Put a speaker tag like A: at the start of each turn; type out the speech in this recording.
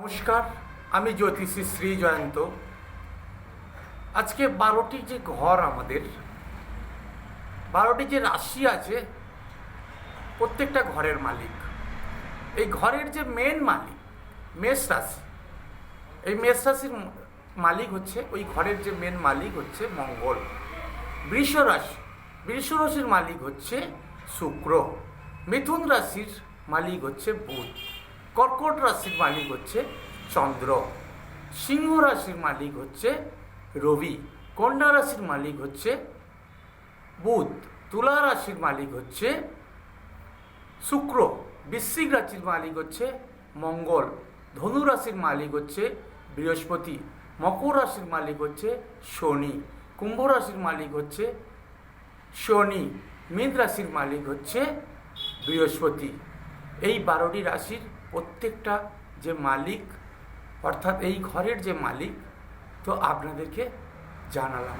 A: নমস্কার, আমি জ্যোতিষী শ্রী জয়ন্ত। আজকে 12টি যে ঘর, আমাদের 12টি যে রাশি আছে, প্রত্যেকটা ঘরের মালিক, এই ঘরের যে মেন মালিক মেষ রাশি, এই মেষ রাশির মালিক হচ্ছে, ওই ঘরের যে মেন মালিক হচ্ছে মঙ্গল। বৃষ রাশির মালিক হচ্ছে শুক্র। মিথুন রাশির মালিক হচ্ছে বুধ। কর্কট রাশির মালিক হচ্ছে চন্দ্র। সিংহ রাশির মালিক হচ্ছে রবি। কন্যা রাশির মালিক হচ্ছে বুধ। তুলা রাশির মালিক হচ্ছে শুক্র। বৃশ্চিক রাশির মালিক হচ্ছে মঙ্গল। ধনু রাশির মালিক হচ্ছে বৃহস্পতি। মকর রাশির মালিক হচ্ছে শনি। কুম্ভ রাশির মালিক হচ্ছে শনি। মীন রাশির মালিক হচ্ছে বৃহস্পতি। এই 12টি রাশির প্রত্যেকটা যে মালিক, অর্থাৎ এই ঘরের যে মালিক, তো আপনাদেরকে জানালাম।